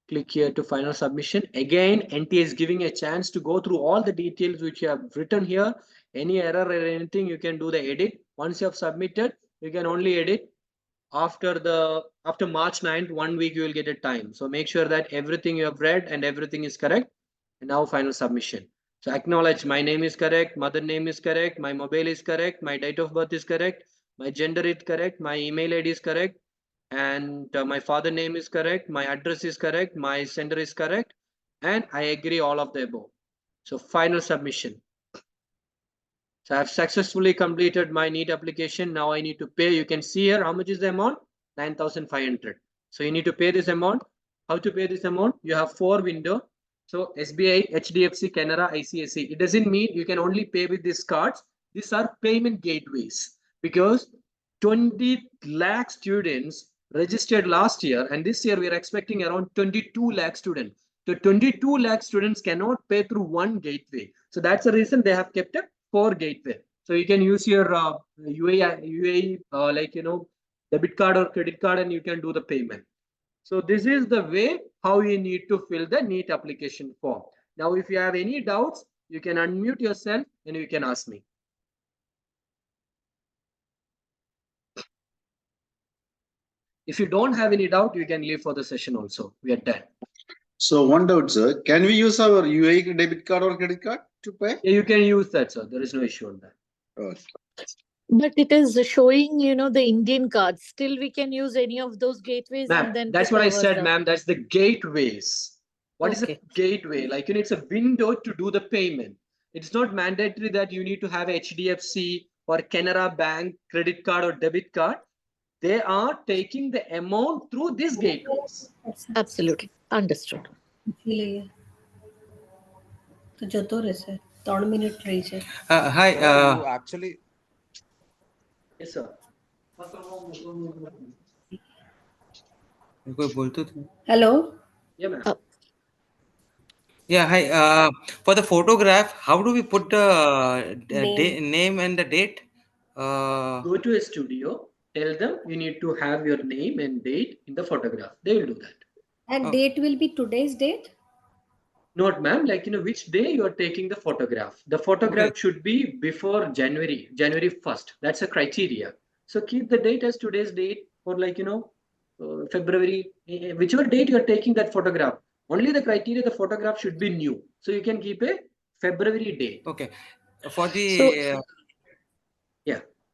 Click here to final submission. Again, NT is giving a chance to go through all the details which you have written here. Any error or anything, you can do the edit. Once you have submitted, you can only edit after March 9th, 1 week you will get a time. So make sure that everything you have read and everything is correct. And now final submission. So acknowledge my name is correct, mother name is correct, my mobile is correct, my date of birth is correct, my gender is correct, my email ID is correct, and my father name is correct, my address is correct, my sender is correct, and I agree all of the above. So final submission. So I have successfully completed my NEET application. Now I need to pay. You can see here how much is the amount? 9,500. So you need to pay this amount. How to pay this amount? You have 4 windows. So SBI, HDFC, Canara, ICICI. It doesn't mean you can only pay with these cards. These are payment gateways because 20 lakh students registered last year, and this year we are expecting around 22 lakh students. So 22 lakh students cannot pay through one gateway. So that's the reason they have kept a 4 gateway. So you can use your UAE debit card or credit card and you can do the payment. So this is the way how you need to fill the NEET application form. Now, if you have any doubts, you can unmute yourself and you can ask me. If you don't have any doubt, you can leave for the session also. We are done. So one doubt, sir. Can we use our UAE debit card or credit card to pay? Yeah, you can use that, sir. There is no issue on that. Okay. But it is showing, the Indian cards. Still, we can use any of those gateways and Ma'am, then. that's put what I ours said, down. ma'am. That's the gateways. What is a Okay. gateway? Like, it's a window to do the payment. It's not mandatory that you need to have HDFC or Canara Bank credit card or debit card. They are taking the amount through these gateways. Absolutely. Understood. Hi. You actually. Yes, sir. Hello. Yeah, ma'am. Yeah. Hi. For the photograph, how do we put the name and the date? Go to a studio. Tell them you need to have your name and date in the photograph. They will do that. And date will be today's date? Not, ma'am. Like, which day you are taking the photograph. The photograph should be before January 1st. That's a criteria. So keep the date as today's date, or like, February, whichever date you are taking that photograph. Only the criteria, the photograph should be new. So you can keep a February date. Okay. For the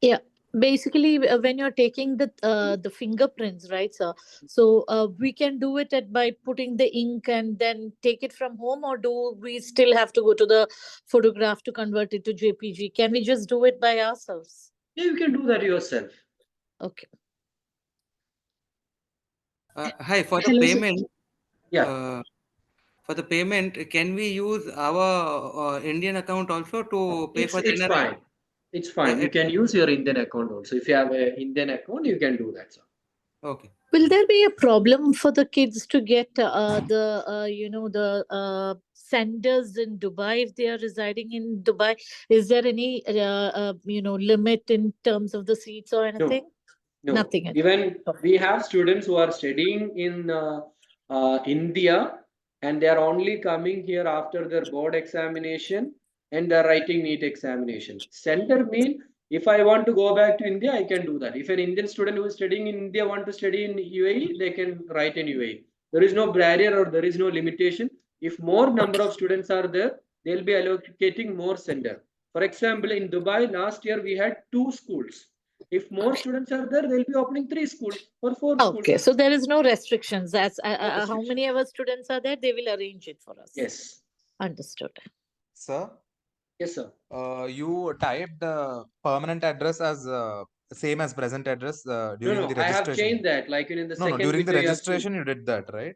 Yeah. Basically, when you're taking the fingerprints, right, sir? So we can do it by putting the ink and then take it from home, or do we still have to go to the photograph to convert it to JPG? Can we just do it by ourselves? Yeah, you can do that yourself. Okay. hi, for the payment. Yeah. For the payment, can we use our Indian account also to pay for the It's NRI? fine. It's fine. You can use your Indian account also. If you have an Indian account, you can do that, sir. Okay. Will there be a problem for the kids to get the senders in Dubai if they are residing in Dubai? Is there any limit in terms of the seats or anything? No. Nothing. Even we have students who are studying in India, and they are only coming here after their board examination and they're writing NEET examination. Center mean, if I want to go back to India, I can do that. If an Indian student who is studying in India want to study in UAE, they can write in UAE. There is no barrier or there is no limitation. If more number of students are there, they'll be allocating more center. For example, in Dubai last year we had 2 schools. If more students are there, they'll be opening 3 schools or 4 schools. Okay, so there is no restrictions. As how many of our students are there, they will arrange it for us. Yes. Understood. Sir? Yes, sir. You typed the permanent address as same as present address during the registration. I have changed that. Like in the second during the video registration, you did that, right?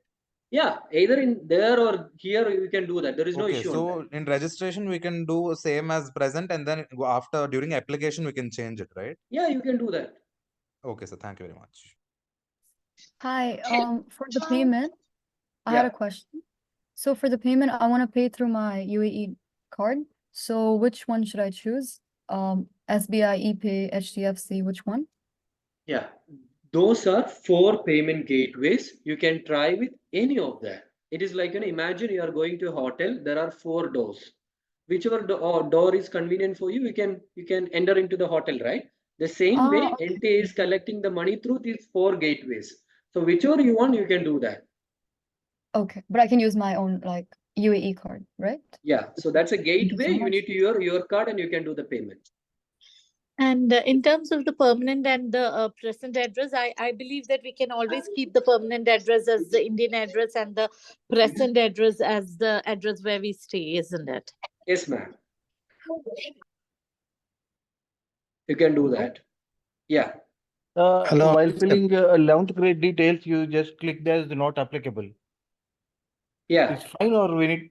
Yeah, either in there or here you can do that. There is no issue. So in registration, we can do same as present, and then after during application, we can change it, right? Yeah, you can do that. Okay, so thank you very much. Hi, for the payment, I had a question. So for the payment, I want to pay through my UAE card. So which one should I choose? SBI, ePay, HDFC, which one? Yeah, those are 4 payment gateways. You can try with any of that. It is like, imagine you are going to a hotel. There are 4 doors. Whichever door is convenient for you, you can enter into the hotel, right? The same way, NTA is collecting the money through these 4 gateways. So whichever you want, you can do that. Okay, but I can use my own like UAE card, right? Yeah, so that's a gateway. so You much. need to your card and you can do the payment. And in terms of the permanent and the present address, I believe that we can always keep the permanent address as the Indian address and the present address as the address where we stay, isn't it? Yes, ma'am. You can do that. Yeah. Hello. While filling 11th grade details, you just click there as not applicable. Yeah. It's fine, or we need.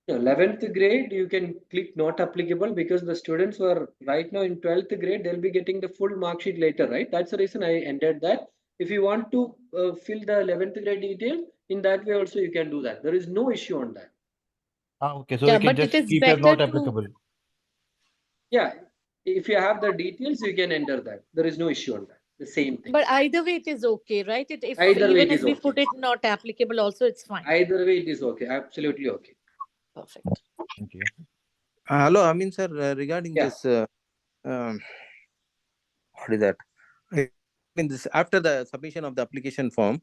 11th grade, you can click not applicable because the students who are right now in 12th grade, they'll be getting the full mark sheet later, right? That's the reason I entered that. If you want to fill the 11th grade detail, in that way also you can do that. There is no issue on that. Okay, so Yeah, we can but it just is keep as not better to- applicable. Yeah. If you have the details, you can enter that. There is no issue on that. The same thing. But either way, it is okay, right? Either way, Even it if is we okay. put it not applicable, also it's fine. Either way, it is okay. Absolutely okay. Perfect. Thank you. Hello, Amin sir, regarding Yeah. this, what is that? In this, after the submission of the application form,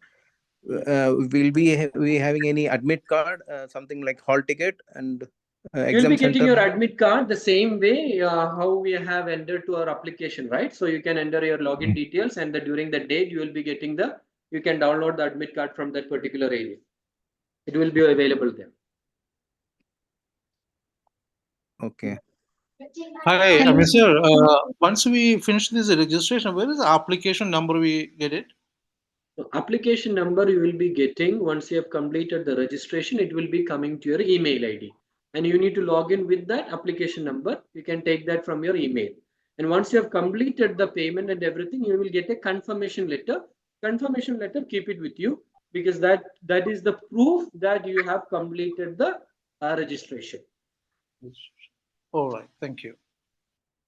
will we having any admit card, something like hall ticket and You'll be exam getting center? your admit card the same way how we have entered to our application, right? So you can enter your login details, and during the date you will be getting you can download the admit card from that particular area. It will be available there. Okay. Hi, Mr. Once we finish this registration, where is the application number we get it? So application number you will be getting once you have completed the registration. It will be coming to your email ID, and you need to log in with that application number. You can take that from your email, and once you have completed the payment and everything, you will get a confirmation letter. Confirmation letter, keep it with you, because that is the proof that you have completed the registration. All right, thank you.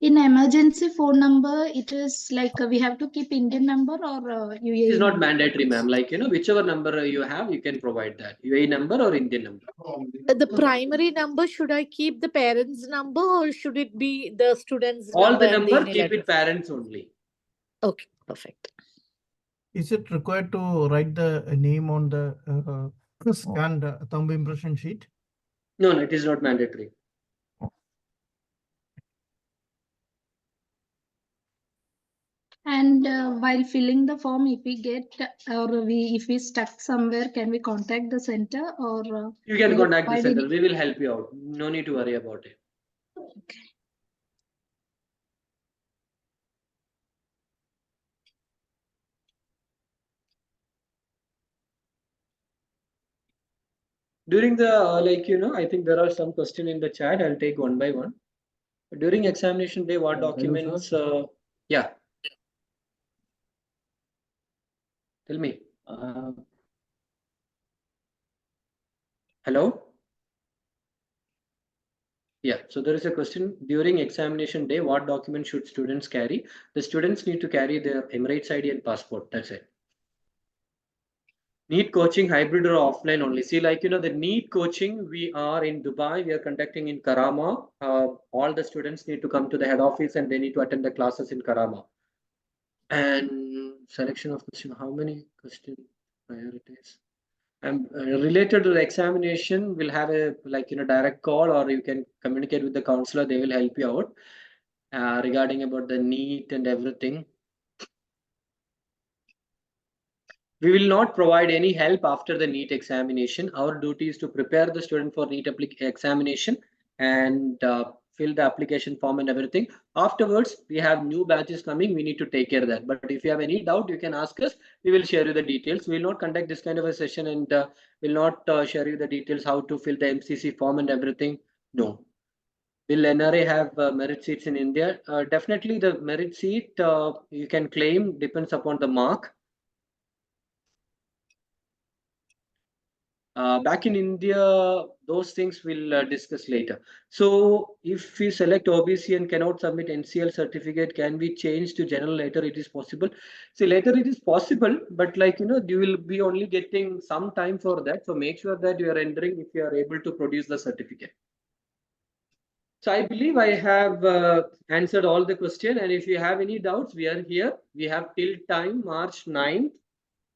In emergency phone number, it is like we have to keep Indian number or UAE It is not number? mandatory, ma'am. Like, whichever number you have, you can provide that. UAE number or Indian number. The primary number, should I keep the parents' number or should it be the student's All number the and the number, email keep address? it parents only. Okay, perfect. Is it required to write the name on the scanned thumb impression sheet? No, it is not mandatory. And while filling the form, if we get if we stuck somewhere, can we contact the center or? You can contact the center. Any... We will help you out. No need to worry about it. Okay. During the I think there are some questions in the chat. I'll take one by one. During examination day, what documents? Yeah. Tell me. Hello. Yeah, so there is a question during examination day, what documents should students carry? The students need to carry their Emirates ID and passport. That's it. NEET coaching hybrid or offline only. See, the NEET coaching, we are in Dubai, we are conducting in Karama. All the students need to come to the head office and they need to attend the classes in Karama. And selection of question, how many question priorities? And related to the examination, we'll have a direct call, or you can communicate with the counselor. They will help you out regarding about the NEET and everything. We will not provide any help after the NEET examination. Our duty is to prepare the student for NEET examination and fill the application form and everything. Afterwards, we have new batches coming. We need to take care of that. But if you have any doubt, you can ask us. We will share you the details. We will not conduct this kind of a session and will not share you the details how to fill the MCC form and everything. No. Will NRA have merit seats in India? Definitely the merit seat you can claim depends upon the mark. Back in India, those things we'll discuss later. So if we select OBC and cannot submit NCL certificate, can we change to general later? It is possible. See, later it is possible, but you will be only getting some time for that. So make sure that you are entering if you are able to produce the certificate. So I believe I have answered all the question. And if you have any doubts, we are here. We have till time March 9th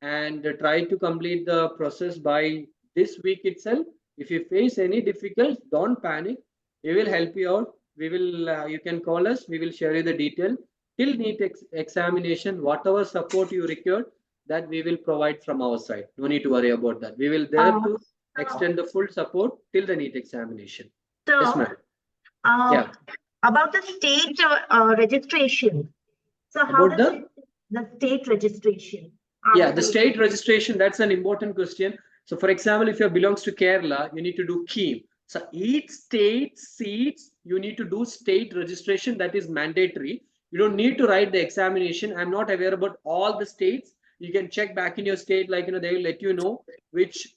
and try to complete the process by this week itself. If you face any difficulties, don't panic. We will help you out. We will. You can call us. We will share you the detail. Till NEET examination, whatever support you require, that we will provide from our side. No need to worry about that. We will there to extend the full support till the NEET examination. So, yes, ma'am. Yeah. About the state registration. So how about does the state registration? Yeah, the state registration, that's an important question. So for example, if you belongs to Kerala, you need to do KEEM. So each state seats, you need to do state registration. That is mandatory. You don't need to write the examination. I'm not aware about all the states. You can check back in your state, they will let you know which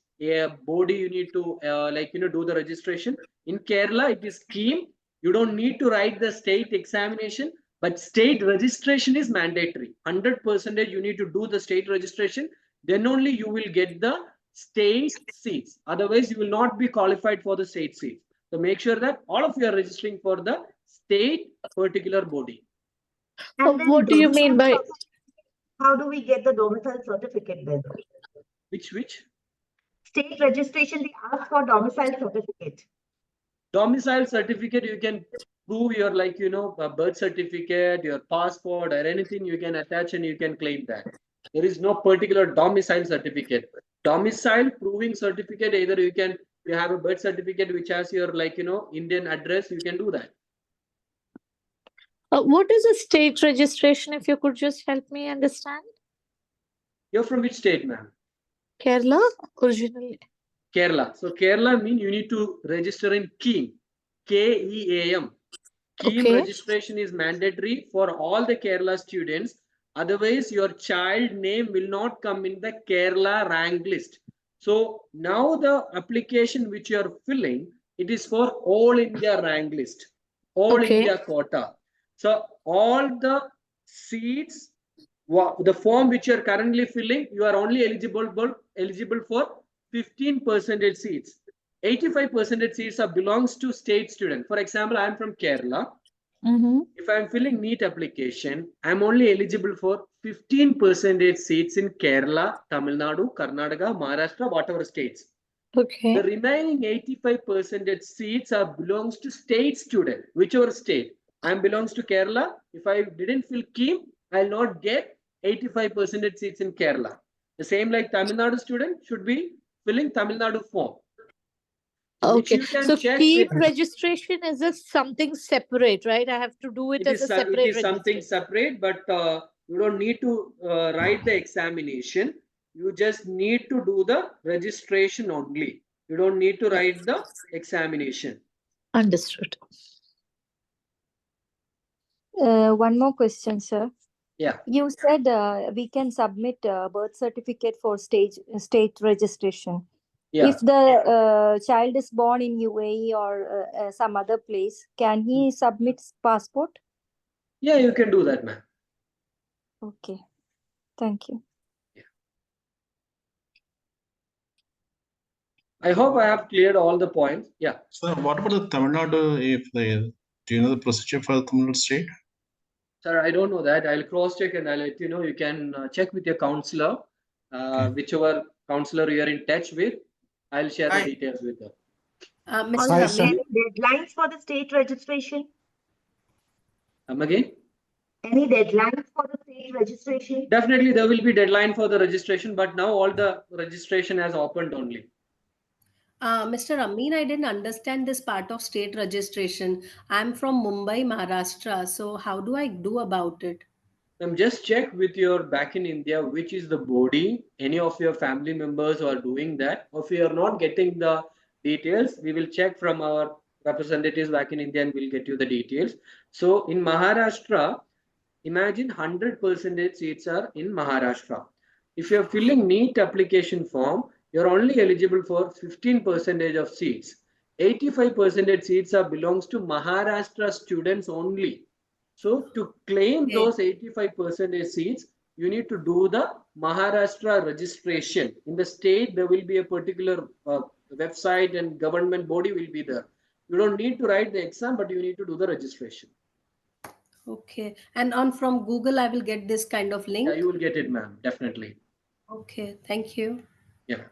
body you need to do the registration. In Kerala, it is KEEM. You don't need to write the state examination. But state registration is mandatory. 100% you need to do the state registration. Then only you will get the state seats. Otherwise, you will not be qualified for the state seats. So make sure that all of you are registering for the state particular body. And then What do you mean by? How do we get the domicile certificate then? Which? State registration, they ask for domicile certificate. Domicile certificate, you can prove your birth certificate, your passport, or anything you can attach and you can claim that. There is no particular domicile certificate. Domicile proving certificate, either you have a birth certificate which has your Indian address, you can do that. What is a state registration? If you could just help me understand. You're from which state, ma'am? Kerala originally. Kerala. So Kerala means you need to register in KEAM. KEAM. KEAM registration is mandatory for all the Kerala students. Otherwise, your child name will not come in the Kerala rank list. So now the application which you are filling, it is for all India rank list, all India quota. So all the seats, the form which you are currently filling, you are only eligible for 15% seats. 85% seats are belongs to state student. For example, I am from Kerala. If I am filling NEET application, I am only eligible for 15% seats in Kerala, Tamil Nadu, Karnataka, Maharashtra, whatever states. The remaining 85% seats are belongs to state student, whichever state. I am belongs to Kerala. If I didn't fill KEAM, I'll not get 85% seats in Kerala. The same like Tamil Nadu student should be filling Tamil Nadu form. Okay, so KEAM registration is something separate, right? I have to do it as a separate registration. It is something separate, but you don't need to write the examination. You just need to do the registration only. You don't need to write the examination. Understood. One more question, sir. Yeah. You said we can submit birth certificate for state registration. Yeah. If the child is born in UAE or some other place, can he submit passport? Yeah, you can do that, ma'am. Okay. Thank you. Yeah. I hope I have cleared all the points. Yeah. So what about the Tamil Nadu? Do you know the procedure for the Tamil Nadu state? Sir, I don't know that. I'll cross check and I'll let you know. You can check with your counselor, whichever counselor you are in touch with. I'll share the details with them. Any deadlines for the state registration? Again? Any deadlines for the state registration? Definitely there will be deadline for the registration, but now all the registration has opened only. Mr. Amin, I didn't understand this part of state registration. I'm from Mumbai, Maharashtra. So how do I do about it? Just check with your back in India, which is the body, any of your family members who are doing that. If you are not getting the details, we will check from our representatives back in India and we'll get you the details. So in Maharashtra, imagine 100% seats are in Maharashtra. If you are filling NEET application form, you're only eligible for 15% of seats. 85% seats are belongs to Maharashtra students only. So to claim those 85% seats, you need to do the Maharashtra registration. In the state, there will be a particular website and government body will be there. You don't need to write the exam, but you need to do the registration. Okay. And from Google, I will get this kind of link? Yeah, you will get it, ma'am. Definitely. Okay. Thank you. Yeah.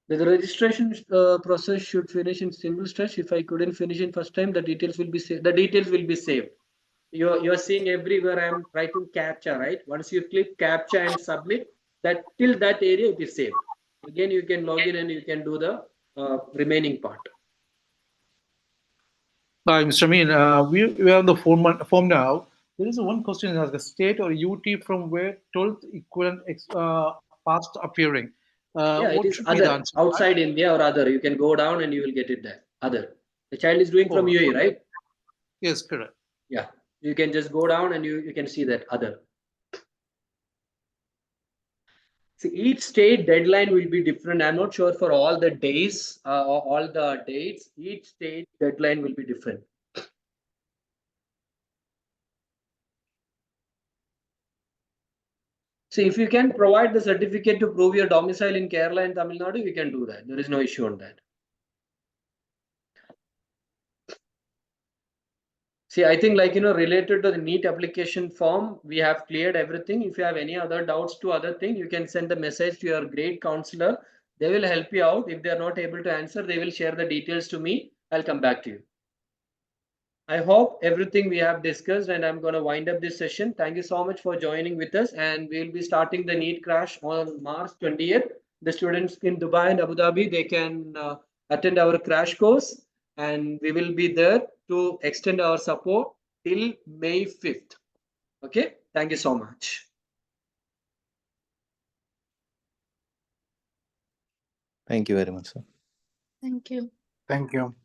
The registration process should finish in single stretch. If I couldn't finish in first time, the details will be saved. The details will be saved. You're seeing everywhere I'm writing CAPTCHA, right? Once you click CAPTCHA and submit, that till that area it is saved. Again, you can log in and you can do the remaining part. Hi, Mr. Amin. We are on the form now. There is one question as a state or UT from where 12th equivalent past appearing. Yeah, it what is should be the other, answer? outside India or other. You can go down and you will get it there. Other. The child is doing from UAE, right? Yes, correct. Yeah, you can just go down and you can see that other. See, each state deadline will be different. I'm not sure for all the days or all the dates. Each state deadline will be different. See, if you can provide the certificate to prove your domicile in Kerala and Tamil Nadu, you can do that. There is no issue on that. See, I think related to the NEET application form, we have cleared everything. If you have any other doubts to other thing, you can send a message to your grade counselor. They will help you out. If they are not able to answer, they will share the details to me. I'll come back to you. I hope everything we have discussed, and I'm going to wind up this session. Thank you so much for joining with us, and we'll be starting the NEET crash on March 20th. The students in Dubai and Abu Dhabi, they can attend our crash course, and we will be there to extend our support till May 5th. Okay, thank you so much. Thank you very much, sir. Thank you. Thank you.